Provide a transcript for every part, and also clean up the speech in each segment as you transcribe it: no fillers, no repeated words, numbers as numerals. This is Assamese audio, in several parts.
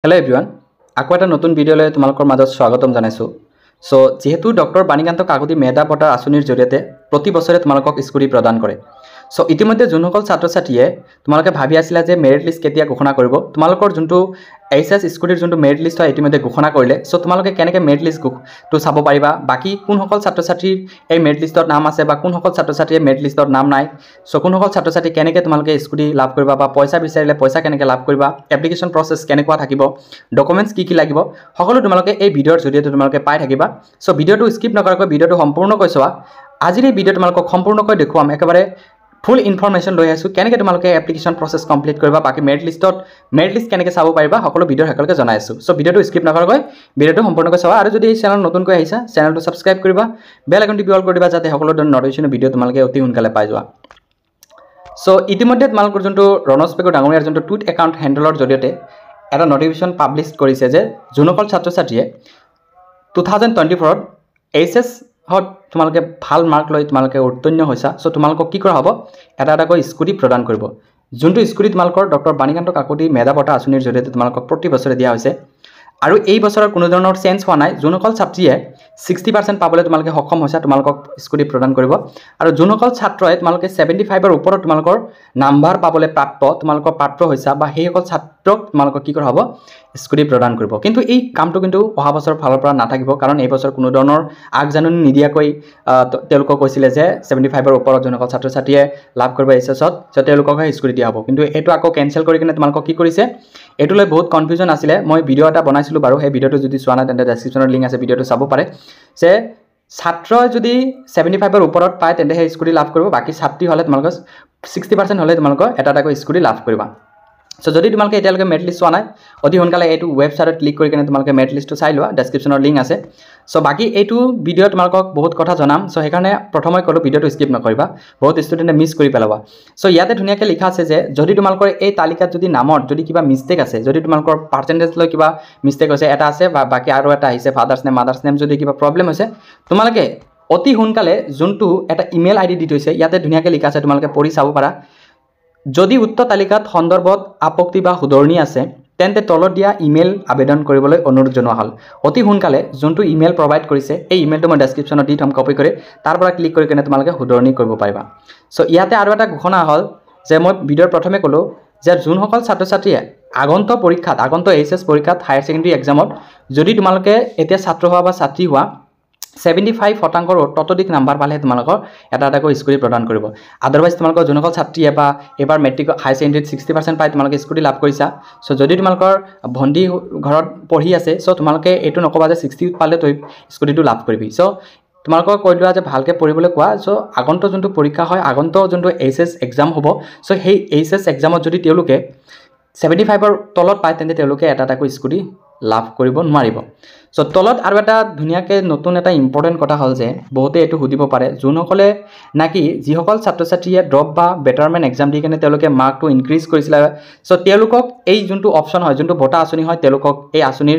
Hello everyone, আকৌ এটা নতুন ভিডিঅ'লৈ তোমালোকৰ মাজত স্বাগতম জনাইছো। সো যেহেতু ডক্টৰ বাণীকান্ত কাকতি মেধা বঁটা আঁচনিৰ জৰিয়তে প্ৰতি বছৰে তোমালোকক স্কুটি প্ৰদান কৰে। সো ইতিমধ্যে যোনসকল ছাত্ৰ-ছাত্ৰীয়ে তোমালোকে ভাবি আছিলা যে মেৰিট লিষ্ট কেতিয়া ঘোষণা কৰিব, তোমালোকৰ যোনটো এইচএছ স্কুটিৰ যোনটো মেৰিট লিষ্ট হয় ইতিমধ্যে ঘোষণা কৰিলে। সো তোমালোকে কেনেকৈ মেৰিট লিষ্টটো চাব পাৰিবা, বাকি কোনসকল ছাত্ৰ-ছাত্ৰীৰ এই মেৰিট লিষ্টত নাম আছে বা কোনসকল ছাত্ৰ-ছাত্ৰীয়ে মেৰিট লিষ্টত নাম নাই, সো কোনসকল ছাত্ৰ-ছাত্ৰী কেনেকৈ তোমালোকে স্কুটি লাভ কৰিবা বা পইচা বিচাৰিলে পইচা কেনেকৈ লাভ কৰিবা, এপ্লিকেশ্যন প্ৰচেছ কেনেকুৱা থাকিব, ডকুমেণ্টছ কি লাগিব, সকলো তোমালোকে এই ভিডিঅ'ৰ জৰিয়তে তোমালোকে পাই থাকিবা। সো ভিডিঅ'টো স্কিপ নকৰাকৈ ভিডিঅ'টো সম্পূৰ্ণকৈ চোৱা। আজিৰ এই ভিডিঅ' তোমালোকক সম্পূৰ্ণকৈ দেখুৱাম, একেবাৰে ফুল ইনফৰমেশ্যন লৈ আছোঁ কেনেকৈ তোমালোকে এপ্লিকেশ্যন প্ৰচেছ কমপ্লিট কৰিবা, বাকি মেৰিট লিষ্ট কেনেকৈ চাব পাৰিবা, সকলো ভিডিঅ'ৰ একেলগে জনাই আছোঁ। সো ভিডিঅ'টো স্কিপ নকৰাকৈ ভিডিঅ'টো সম্পূৰ্ণকৈ চাবা। আৰু যদি এই চেনেল নতুনকৈ আহিছা চেনেলটো ছাবস্ক্ৰাইব কৰিবা, বেল আইকনটো অল কৰি দিবা যাতে সকলো ধৰণৰ নটিফিকেশ্যন ভিডিঅ' তোমালোকে অতি সোনকালে পাই যোৱা। সো ইতিমধ্যে তোমালোকৰ যোনটো ৰণজ পেগু ডাঙৰীয়াৰ যোনটো টুইট একাউণ্ট হেণ্ডেলৰ জৰিয়তে এটা নটিফিকেশ্যন পাব্লিছ কৰিছে যে যোনসকল ছাত্ৰ-ছাত্ৰীয়ে 2024ত এইচএছত তোমালোকে ভাল মাৰ্ক লৈ তোমালোকে উত্তীৰ্ণ হৈছা, সো তোমালোকক কি কৰা হ'ব, এটা এটাকৈ স্কুটি প্ৰদান কৰিব। যোনটো স্কুটি তোমালোকৰ ডক্টৰ বাণীকান্ত কাকতি মেধা বঁটা আঁচনিৰ জৰিয়তে তোমালোকক প্ৰতি বছৰে দিয়া হৈছে। আৰু এই বছৰৰ কোনো ধৰণৰ চেঞ্জ হোৱা নাই। যোনসকল ছাত্ৰীয়ে 60% পাবলৈ তোমালোকে সক্ষম হৈছা তোমালোকক স্কুটি প্ৰদান কৰিব। আৰু যোনসকল ছাত্ৰই তোমালোকে 75ৰ ওপৰত তোমালোকৰ নাম্বাৰ পাবলৈ তোমালোকৰ প্ৰাপ্ত হৈছা বা সেইসকল ছাত্ৰক তোমালোকক কি কৰা হ'ব, স্কুটি প্ৰদান কৰিব। কিন্তু এই কামটো কিন্তু অহা বছৰৰ ফালৰ পৰা নাথাকিব, কাৰণ এই বছৰ কোনো ধৰণৰ আগজাননী নিদিয়াকৈ তেওঁলোকক কৈছিলে যে 75ৰ ওপৰত যোনসকল ছাত্ৰ-ছাত্ৰীয়ে লাভ কৰিব এইচএছত তেওঁলোককহে স্কুটি দিয়া হ'ব। কিন্তু এইটো আকৌ কেনচেল কৰি কিনে তোমালোকক কি কৰিছে, এইটো লৈ বহুত কনফিউজন আছিলে। মই ভিডিঅ' এটা বনাইছিলোঁ বাৰু, সেই ভিডিঅ'টো যদি চোৱা নাই তেন্তে ডেছক্ৰিপশ্যনৰ লিংক আছে, ভিডিঅ'টো চাব পাৰে। যে ছাত্ৰই যদি 75ৰ ওপৰত পায় তেন্তে সেই স্কুটি লাভ কৰিব, বাকী ছাত্ৰী হ'লে তোমালোকৰ 60% হ'লে তোমালোকৰ এটা এটাকৈ স্কুটি লাভ কৰিবা। সো যদি তোমালোকে এতিয়ালৈকে মেৰিট লিষ্ট চোৱা নাই অতি সোনকালে এইটো ৱেবছাইটত ক্লিক কৰি কিনে তোমালোকে মেৰিট লিষ্টটো চাই লোৱা, ডেছক্ৰিপশ্যনৰ লিংক আছে। সো বাকী এইটো ভিডিঅ' তোমালোকক বহুত কথা জনাম, সো সেইকাৰণে প্ৰথমে ক'লোঁ ভিডিঅ'টো স্কিপ নকৰিবা, বহুত ষ্টুডেণ্টে মিছ কৰি পেলাবা। সো ইয়াতে ধুনীয়াকৈ লিখা আছে যে যদি তোমালোকৰ এই তালিকাত যদি নামত যদি কিবা মিষ্টেক আছে, যদি তোমালোকৰ পাৰ্চেণ্টেজ লৈ কিবা মিষ্টেক হৈছে, এটা আছে বা বাকী আৰু এটা আহিছে ফাদাৰ্ছ নেম মাদাৰ্ছ নেম, যদি কিবা প্ৰব্লেম হৈছে তোমালোকে অতি সোনকালে যোনটো এটা ইমেইল আইডি দি থৈছে ইয়াতে ধুনীয়াকৈ লিখা আছে, তোমালোকে পঢ়ি চাব পাৰা। যদি উক্ত তালিকাত সন্দৰ্ভত আপত্তি বা শুধৰণি আছে তেন্তে তলত দিয়া ইমেইল আবেদন কৰিবলৈ অনুৰোধ জনোৱা হ'ল। অতি সোনকালে যোনটো ইমেইল প্ৰভাইড কৰিছে এই ইমেইলটো মই ডেছক্ৰিপশ্যনত দি থ'ম, কপি কৰি তাৰ পৰা ক্লিক কৰি কিনে তোমালোকে শুধৰণি কৰিব পাৰিবা। সো ইয়াতে আৰু এটা ঘোষণা হ'ল যে মই ভিডিঅ'ৰ প্ৰথমে ক'লোঁ যে যোনসকল ছাত্ৰ-ছাত্ৰীয়ে আগন্ত এইচএছ পৰীক্ষাত হায়াৰ ছেকেণ্ডেৰী এক্সামত যদি তোমালোকে এতিয়া ছাত্ৰ হোৱা বা ছাত্ৰী হোৱা 75% ততোধিক নাম্বাৰ পালে তোমালোকৰ এটা এটাকৈ স্কুটি প্ৰদান কৰিব। আদাৰৱাইজ তোমালোকৰ যোনসকল ছাত্ৰীয়ে বা এবাৰ মেট্ৰিক হায়াৰ ছেকেণ্ডেৰীত 60% পাই তোমালোকে স্কুটি লাভ কৰিছা। সো যদি তোমালোকৰ ভণ্টি ঘৰত পঢ়ি আছে সো তোমালোকে এইটো নক'বা যে 60 পালে তই স্কুটিটো লাভ কৰিবি। সো তোমালোকক কৈ লোৱা যে ভালকৈ পঢ়িবলৈ কোৱা। সো আগন্ত যোনটো পৰীক্ষা হয়, আগন্ত যোনটো এইচএছ এক্সাম হ'ব, সো সেই এইচএছ এক্সামত যদি তেওঁলোকে 75ৰ তলত পায় তেন্তে তেওঁলোকে এটা এটাকৈ স্কুটি লাভ কৰিব নোৱাৰিব। সো তলত আৰু এটা ধুনীয়াকৈ নতুন এটা ইম্পৰ্টেণ্ট কথা হ'ল যে বহুতে এইটো সুধিব পাৰে, যোনসকলে যিসকল ছাত্ৰ-ছাত্ৰীয়ে ড্ৰপ বা বেটাৰমেণ্ট এক্সাম দি কিনে তেওঁলোকে মাৰ্কটো ইনক্ৰিজ কৰিছিলে, সো তেওঁলোকক এই যোনটো অপশ্যন হয়, যোনটো বঁটা আঁচনি হয়, তেওঁলোকক এই আঁচনিৰ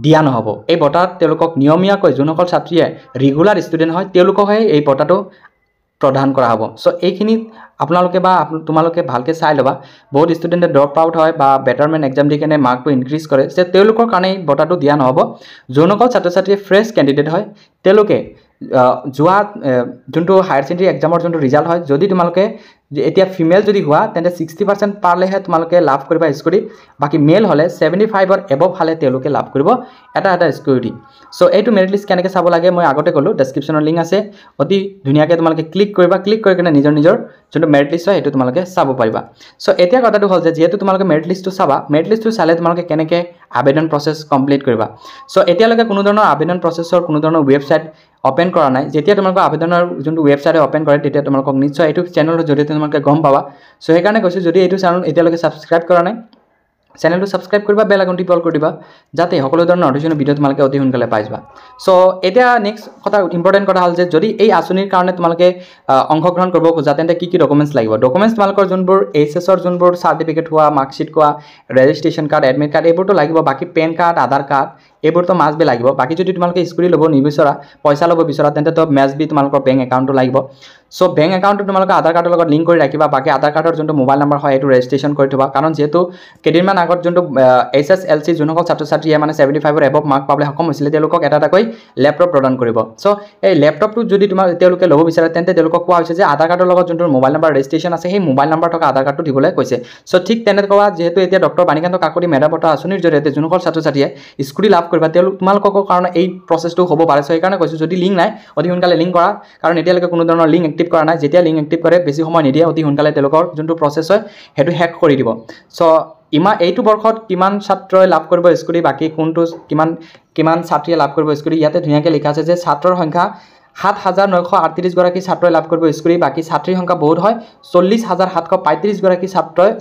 দিয়া নহ'ব। এই বঁটাত তেওঁলোকক নিয়মীয়াকৈ যোনসকল ছাত্ৰীয়ে ৰেগুলাৰ ষ্টুডেণ্ট হয় তেওঁলোককহে এই বঁটাটো প্ৰদান কৰা হ'ব। সো এইখিনিত আপোনালোকে বা তোমালোকে ভালকৈ চাই ল'বা। বহুত ষ্টুডেণ্টে ড্ৰপ আউট হয় বা বেটাৰমেণ্ট এক্সাম দি কিনে মাৰ্কটো ইনক্ৰিজ কৰে, যে তেওঁলোকৰ কাৰণে এই বঁটাটো দিয়া নহ'ব। যোনসকল ছাত্ৰ-ছাত্ৰীয়ে ফ্ৰেছ কেণ্ডিডেট হয় তেওঁলোকে যোৱা যোনটো হায়াৰ ছেকেণ্ডেৰী এক্সামৰ যোনটো ৰিজাল্ট হয়, যদি তোমালোকে এতিয়া ফিমেল যদি হোৱা তেন্তে 60% পালেহে তোমালোকে লাভ কৰিবা স্কুটি, বাকী মেল হ'লে 75ৰ এবভ হ'লে তেওঁলোকে লাভ কৰিব এটা স্কুটি। সো এইটো মেৰিট লিষ্ট কেনেকৈ চাব লাগে মই আগতে ক'লোঁ, ডেছক্ৰিপশ্যনৰ লিংক আছে, অতি ধুনীয়াকৈ তোমালোকে ক্লিক কৰিবা, ক্লিক কৰি কিনে নিজৰ যোনটো মেৰিট লিষ্ট হয় সেইটো তোমালোকে চাব পাৰিবা। সো এতিয়া কথাটো হ'ল যে যিহেতু তোমালোকে মেৰিট লিষ্টটো চাবা, মেৰিট লিষ্টটো চালে তোমালোকে কেনেকৈ আবেদন প্ৰচেছ কমপ্লিট কৰিবা। সো এতিয়ালৈকে কোনো ধৰণৰ আবেদন প্ৰচেছৰ কোনো ধৰণৰ ৱেবছাইট অপেন কৰা নাই। যেতিয়া তোমালোকৰ আবেদনৰ যোনটো ৱেবছাইটে অপেন কৰে তেতিয়া তোমালোকক নিশ্চয় এইটো চেনেলৰ জৰিয়তে তোমালোকে গম পাবা। সো সেইকাৰণে কৈছোঁ যদি এইটো চেনেল এতিয়ালৈকে ছাবস্ক্ৰাইব কৰা নাই চেনেলটো ছাবস্ক্ৰাইব কৰিবা, বেল আইকনটো অল কৰি দিবা যাতে সকলো ধৰণৰ নটিফিকেশ্যন ভিডিঅ' তোমালোকে অতি সোনকালে পাই যাবা। সো এতিয়া নেক্সট ইম্পৰ্টেণ্ট কথা হ'ল যে যদি এই আঁচনিৰ কাৰণে তোমালোকে অংশগ্ৰহণ কৰিব খোজা তেন্তে কি ডকুমেণ্টছ লাগিব। ডকুমেণ্টছ তোমালোকৰ যোনবোৰ এইচএছৰ যোনবোৰ চাৰ্টিফিকেট হোৱা, মাৰ্কশ্বিট হোৱা, ৰেজিষ্ট্ৰেশ্যন কাৰ্ড, এডমিট কাৰ্ড এইবোৰতো লাগিব, বাকী পেন কাৰ্ড, আধাৰ কাৰ্ড এইবোৰতো মাছ বি লাগিব বাকি যদি তোমালোকে স্কুটি ল'ব নিবিচৰা পইচা ল'ব বিচৰা তেন্তে তো মেছ বি তোমালোকৰ বেংক একাউণ্টটো লাগিব সো বেংক একাউণ্টটো তোমালোকে আধাৰ কাৰ্ডৰ লগত লিংক কৰি ৰাখিবা বাকি আধাৰ কাৰ্ডৰ যোনটো মোবাইল নম্বৰ হয় এইটো ৰেজিষ্ট্ৰেশ্যন কৰি থবা কাৰণ যেহেতু কেইদিনমান আগত যোনটো SSLC যোনসকল ছাত্ৰ ছাত্ৰীয়ে মানে 75 এবভ মাৰ্ক পাবলৈ সক্ষম হৈছিলে তেওঁলোকক এটা এটাকৈ ল্যাপটপ প্ৰদান কৰিব সো এই ল্যাপটপটো যদি তেওঁলোকে ল'ব বিচাৰে তেন্তে তেওঁলোকক কোৱা হৈছে যে আধাৰ কাৰ্ডৰ লগত যোনটো মোবাইল নম্বৰ ৰেজিষ্ট্ৰেশ্যন আছে সেই মোবাইল নম্বৰ থকা আধাৰ কাৰ্ডটো দিবলৈ কৈছে সো ঠিক তেনেকুৱা যেহেতু এতিয়া ডক্টৰ বাণীকান্ত কাকতি মেধা বঁটা আঁচনিৰ জৰিয়তে যোনসকল ছাত্ৰ ছাত্ৰীয়ে স্কুটি লাভ কৰিবা তোমালোকৰ কাৰণে এই প্ৰচেছটো হ'ব পাৰে সো এইকাৰণে কৈছোঁ যদি লিংক নাই অতি সোনকালে লিংক কৰা কাৰণ এতিয়ালৈকে কোনো ধৰণৰ লিংক এক্টিভ কৰা নাই যেতিয়া লিংক এক্টিভ কৰে বেছি সময় নিদিয়ে অতি সোনকালে তেওঁলোকৰ যোনটো প্ৰচেছ হয় সেইটো হেক কৰি দিব সো এইটো বৰ্ষত কিমান ছাত্ৰই লাভ কৰিব স্কুটি বাকি কোনটো কিমান ছাত্ৰীয়ে লাভ কৰিব স্কুটি ইয়াতে ধুনীয়াকৈ লিখা আছে যে ছাত্ৰৰ সংখ্যা ৭,৯৩৮ গৰাকী ছাত্ৰই লাভ কৰিব স্কুটি বাকি ছাত্ৰীৰ সংখ্যা বহুত হয় ৪০,৭৩৫ গৰাকী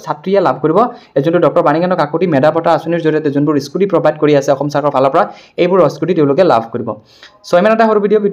ছাত্ৰীয়ে লাভ কৰিব এই যোনটো ডক্টৰ বাণীকান্ত কাকতি মেধা বঁটা আঁচনিৰ জৰিয়তে যোনবোৰ স্কুটি প্ৰভাইড কৰি আছে অসম চৰকাৰৰ ফালৰ পৰা এইবোৰ স্কুটি তেওঁলোকে লাভ কৰিব সো ইমান এটা সৰু ভিডিঅ'